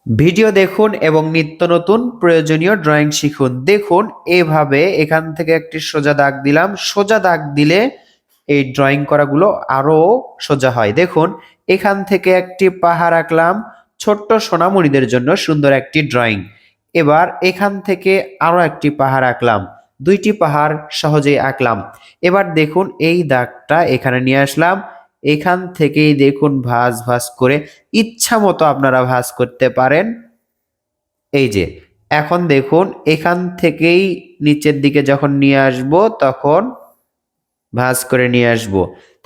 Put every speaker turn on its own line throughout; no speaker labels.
Video দেখুন এবং নিত্য নতুন প্রয়োজনীয় ড্রয়িং শিখুন। দেখুন এভাবে এখান থেকে একটি সোজা দাগ দিলাম। সোজা দাগ দিলে এই ড্রয়িং করাগুলো আরো সোজা হয়। দেখুন এখান থেকে একটি পাহাড় আঁকলাম ছোট্ট সোনামণিদের জন্য সুন্দর একটি ড্রয়িং। এবার এখান থেকে আরো একটি পাহাড় আঁকলাম। দুইটি পাহাড় সহজেই আঁকলাম। এবার দেখুন এই দাগটা এখানে নিয়ে আসলাম। এখান থেকেই দেখুন ভাঁজ ভাঁজ করে ইচ্ছা মতো আপনারা ভাঁজ করতে পারেন। এই যে এখন দেখুন এখান থেকেই নিচের দিকে যখন নিয়ে আসব তখন ভাঁজ করে নিয়ে আসব।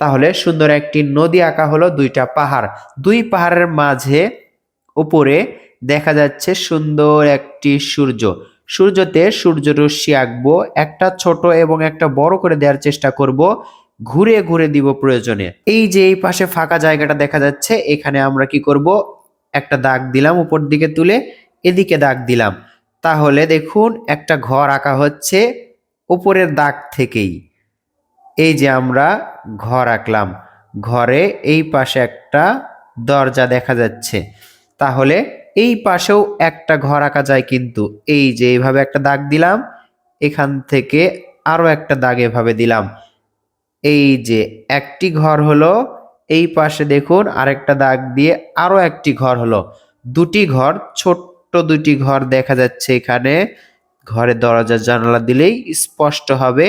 তাহলে সুন্দর একটি নদী আঁকা হলো, দুইটা পাহাড়। দুই পাহাড়ের মাঝে উপরে দেখা যাচ্ছে সুন্দর একটি সূর্য। সূর্যতে সূর্যরশ্মি আঁকবো, একটা ছোট এবং একটা বড় করে দেওয়ার চেষ্টা করব। ঘুরে ঘুরে দিব প্রয়োজনে। এই যে এই পাশে ফাঁকা জায়গাটা দেখা যাচ্ছে, এখানে আমরা কি করব, একটা দাগ দিলাম উপর দিকে তুলে, এদিকে দাগ দিলাম। তাহলে দেখুন একটা ঘর আঁকা হচ্ছে উপরের দাগ থেকেই। এই যে আমরা ঘর আঁকলাম, ঘরে এই পাশে একটা দরজা দেখা যাচ্ছে। তাহলে এই পাশেও একটা ঘর আঁকা যায় কিন্তু। এই যে এইভাবে একটা দাগ দিলাম, এখান থেকে আরো একটা দাগ এভাবে দিলাম। এই যে একটি ঘর হলো, এই পাশে দেখুন আরেকটা দাগ দিয়ে আরো একটি ঘর হলো। দুটি ঘর, ছোট্ট দুটি ঘর দেখা যাচ্ছে এখানে। ঘরে দরজা জানালা দিলেই স্পষ্ট হবে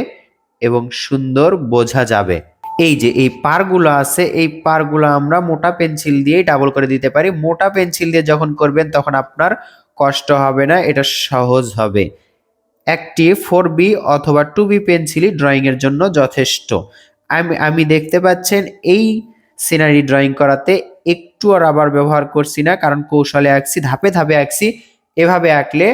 এবং সুন্দর বোঝা যাবে। এই যে এই পারগুলো আছে, এই পারগুলো আমরা মোটা পেন্সিল দিয়ে ডাবল করে দিতে পারি। মোটা পেন্সিল দিয়ে যখন করবেন তখন আপনার কষ্ট হবে না, এটা সহজ হবে। একটি 4B অথবা 2B পেন্সিলই ড্রয়িং এর জন্য যথেষ্ট। আমি দেখতে পাচ্ছেন এই সিনারি ড্রয়িং করাতে একটুও রাবার ব্যবহার করছি না, কারণ কৌশলে আঁকছি, ধাপে ধাপে আঁকছি। এভাবে আঁকলে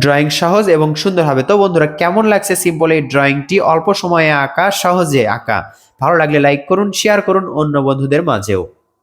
ড্রয়িং সহজ এবং সুন্দর হবে। তো বন্ধুরা, কেমন লাগছে সিম্পল এই ড্রয়িংটি? অল্প সময়ে আঁকা, সহজে আঁকা। ভালো লাগলে লাইক করুন, শেয়ার করুন অন্য বন্ধুদের মাঝেও।